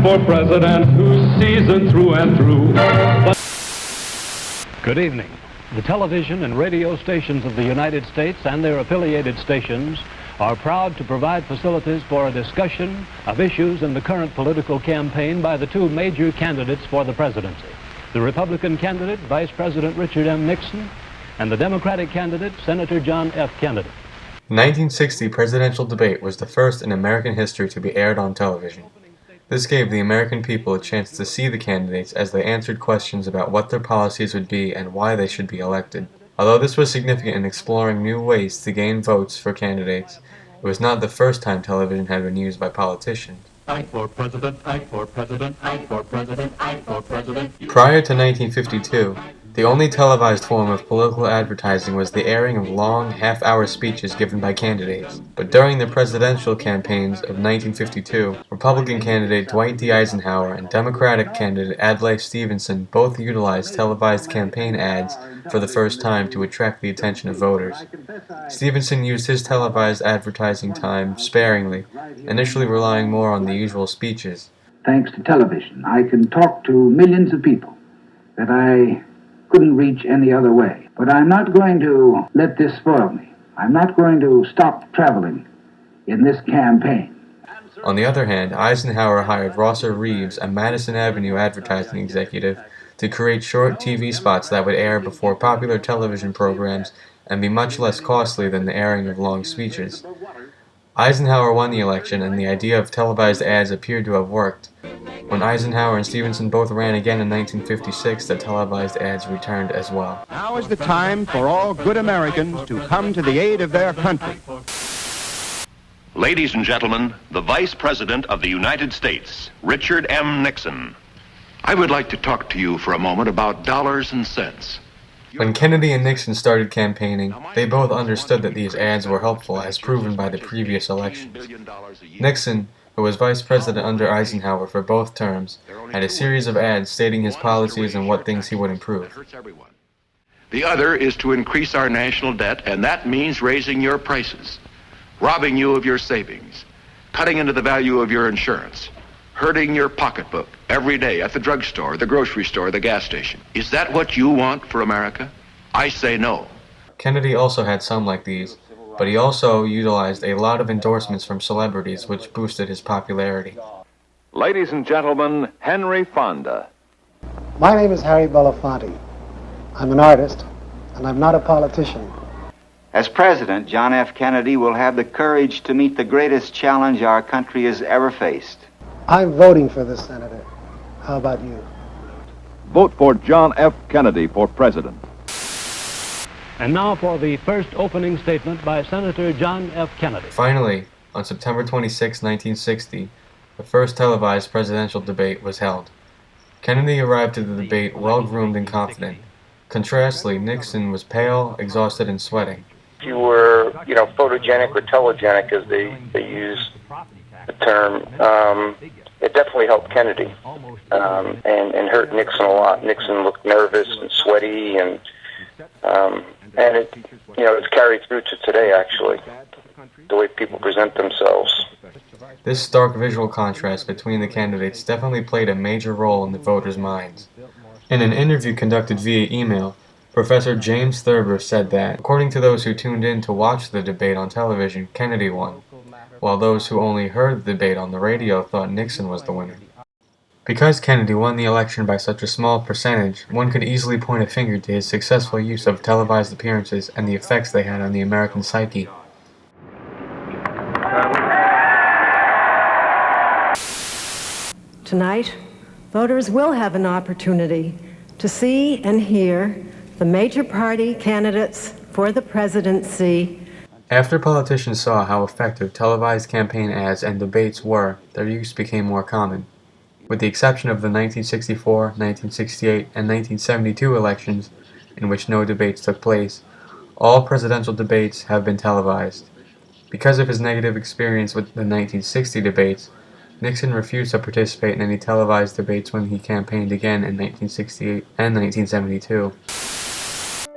for president who's seasoned through and through. Good evening. The television and radio stations of the United States and their affiliated stations are proud to provide facilities for a discussion of issues in the current political campaign by the two major candidates for the presidency, the Republican candidate, Vice President Richard M. Nixon, and the Democratic candidate, Senator John F. Kennedy. The 1960 presidential debate was the first in American history to be aired on television. This gave the American people a chance to see the candidates as they answered questions about what their policies would be and why they should be elected. Although this was significant in exploring new ways to gain votes for candidates, it was not the first time television had been used by politicians. I for president, I for president, I for president, I for president. Prior to 1952, the only televised form of political advertising was the airing of long, half-hour speeches given by candidates. But during the presidential campaigns of 1952, Republican candidate Dwight D. Eisenhower and Democratic candidate Adlai Stevenson both utilized televised campaign ads for the first time to attract the attention of voters. Stevenson used his televised advertising time sparingly, initially relying more on the usual speeches. Thanks to television, I can talk to millions of people that I couldn't reach any other way. But I'm not going to let this spoil me. I'm not going to stop traveling in this campaign. On the other hand, Eisenhower hired Rosser Reeves, a Madison Avenue advertising executive, to create short TV spots that would air before popular television programs and be much less costly than the airing of long speeches. Eisenhower won the election, and the idea of televised ads appeared to have worked. When Eisenhower and Stevenson both ran again in 1956, the televised ads returned as well. Now is the time for all good Americans to come to the aid of their country. Ladies and gentlemen, the Vice President of the United States, Richard M. Nixon. I would like to talk to you for a moment about dollars and cents. When Kennedy and Nixon started campaigning, they both understood that these ads were helpful, as proven by the previous elections. Nixon, who was vice president under Eisenhower for both terms, had a series of ads stating his policies and what things he would improve. The other is to increase our national debt, and that means raising your prices, robbing you of your savings, cutting into the value of your insurance, hurting your pocketbook every day at the drugstore, the grocery store, the gas station. Is that what you want for America? I say no. Kennedy also had some like these, but he also utilized a lot of endorsements from celebrities, which boosted his popularity. Ladies and gentlemen, Henry Fonda. My name is Harry Belafonte. I'm an artist, and I'm not a politician. As president, John F. Kennedy will have the courage to meet the greatest challenge our country has ever faced. I'm voting for this senator. How about you? Vote for John F. Kennedy for president. And now for the first opening statement by Senator John F. Kennedy. Finally, on September 26, 1960, the first televised presidential debate was held. Kennedy arrived to the debate well-groomed and confident. Contrastly, Nixon was pale, exhausted, and sweating. If you were, photogenic or telegenic, as they use the term, it definitely helped Kennedy and hurt Nixon a lot. Nixon looked nervous and sweaty, and it's carried through to today, actually, the way people present themselves. This stark visual contrast between the candidates definitely played a major role in the voters' minds. In an interview conducted via email, Professor James Thurber said that, according to those who tuned in to watch the debate on television, Kennedy won, while those who only heard the debate on the radio thought Nixon was the winner. Because Kennedy won the election by such a small percentage, one could easily point a finger to his successful use of televised appearances and the effects they had on the American psyche. Tonight, voters will have an opportunity to see and hear the major party candidates for the presidency. After politicians saw how effective televised campaign ads and debates were, their use became more common. With the exception of the 1964, 1968, and 1972 elections, in which no debates took place, all presidential debates have been televised. Because of his negative experience with the 1960 debates, Nixon refused to participate in any televised debates when he campaigned again in 1968 and 1972.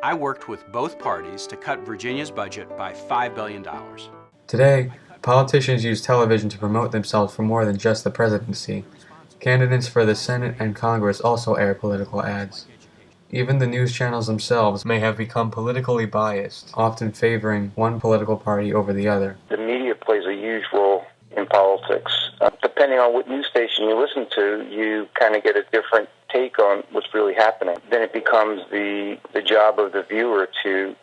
I worked with both parties to cut Virginia's budget by $5 billion. Today, politicians use television to promote themselves for more than just the presidency. Candidates for the Senate and Congress also air political ads. Even the news channels themselves may have become politically biased, often favoring one political party over the other. The media plays a huge role in politics. Depending on what news station you listen to, you kind of get a different take on what's really happening. Then it becomes the job of the viewer to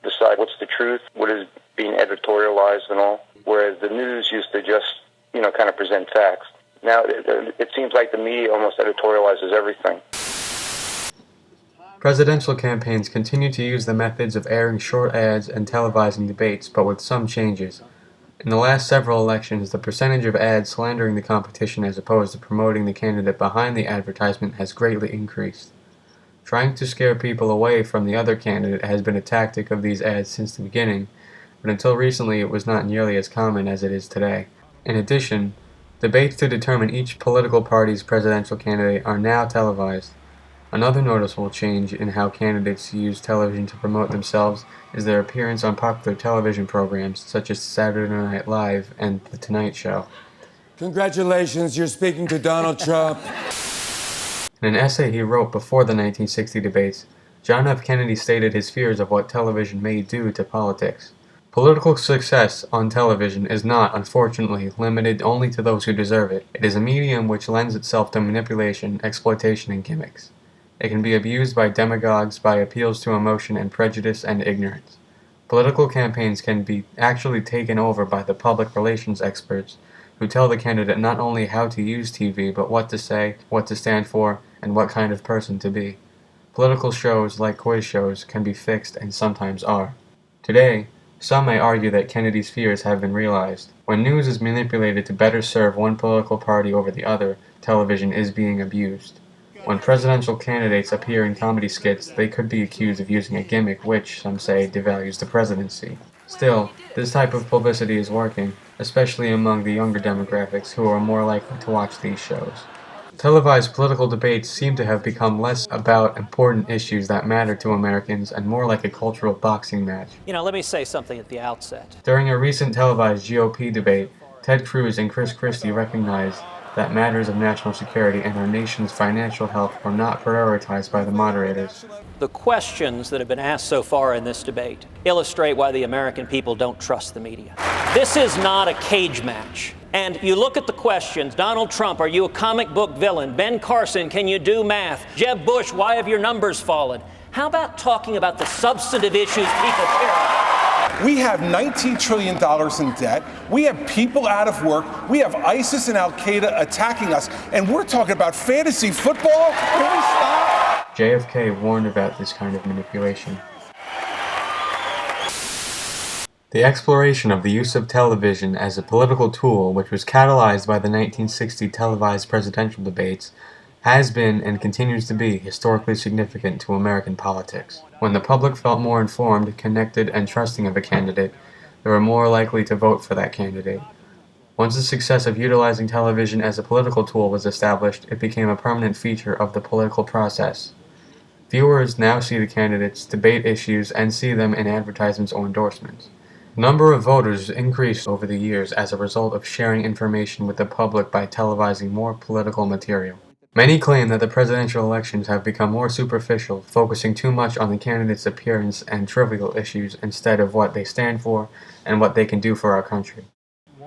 decide what's the truth, what is being editorialized and all, whereas the news used to just, kind of present facts. Now it seems like the media almost editorializes everything. Presidential campaigns continue to use the methods of airing short ads and televising debates, but with some changes. In the last several elections, the percentage of ads slandering the competition as opposed to promoting the candidate behind the advertisement has greatly increased. Trying to scare people away from the other candidate has been a tactic of these ads since the beginning, but until recently it was not nearly as common as it is today. In addition, debates to determine each political party's presidential candidate are now televised. Another noticeable change in how candidates use television to promote themselves is their appearance on popular television programs such as Saturday Night Live and The Tonight Show. Congratulations, you're speaking to Donald Trump. In an essay he wrote before the 1960 debates, John F. Kennedy stated his fears of what television may do to politics. Political success on television is not, unfortunately, limited only to those who deserve it. It is a medium which lends itself to manipulation, exploitation, and gimmicks. It can be abused by demagogues by appeals to emotion and prejudice and ignorance. Political campaigns can be actually taken over by the public relations experts who tell the candidate not only how to use TV, but what to say, what to stand for, and what kind of person to be. Political shows, like quiz shows, can be fixed and sometimes are. Today, some may argue that Kennedy's fears have been realized. When news is manipulated to better serve one political party over the other, television is being abused. When presidential candidates appear in comedy skits, they could be accused of using a gimmick which, some say, devalues the presidency. Still, this type of publicity is working, especially among the younger demographics who are more likely to watch these shows. Televised political debates seem to have become less about important issues that matter to Americans and more like a cultural boxing match. Let me say something at the outset. During a recent televised GOP debate, Ted Cruz and Chris Christie recognized that matters of national security and our nation's financial health were not prioritized by the moderators. The questions that have been asked so far in this debate illustrate why the American people don't trust the media. This is not a cage match. And you look at the questions: Donald Trump, are you a comic book villain? Ben Carson, can you do math? Jeb Bush, why have your numbers fallen? How about talking about the substantive issues people care about? We have $19 trillion in debt. We have people out of work. We have ISIS and Al-Qaeda attacking us. And we're talking about fantasy football? Can we stop? JFK warned about this kind of manipulation. The exploration of the use of television as a political tool, which was catalyzed by the 1960 televised presidential debates, has been and continues to be historically significant to American politics. When the public felt more informed, connected, and trusting of a candidate, they were more likely to vote for that candidate. Once the success of utilizing television as a political tool was established, it became a permanent feature of the political process. Viewers now see the candidates, debate issues, and see them in advertisements or endorsements. The number of voters increased over the years as a result of sharing information with the public by televising more political material. Many claim that the presidential elections have become more superficial, focusing too much on the candidate's appearance and trivial issues instead of what they stand for and what they can do for our country.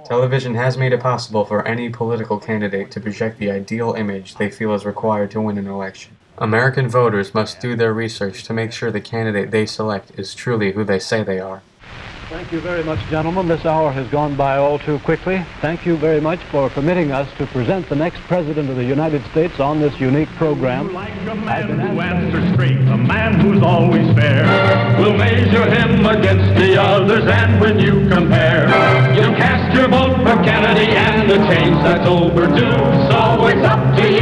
Television has made it possible for any political candidate to project the ideal image they feel is required to win an election. American voters must do their research to make sure the candidate they select is truly who they say they are. Thank you very much, gentlemen. This hour has gone by all too quickly. Thank you very much for permitting us to present the next President of the United States on this unique program. Like a man who answers straight, a man who's always fair. We'll measure him against the others, and when you compare, you cast your vote for Kennedy, and the change that's overdue. So it's up to you.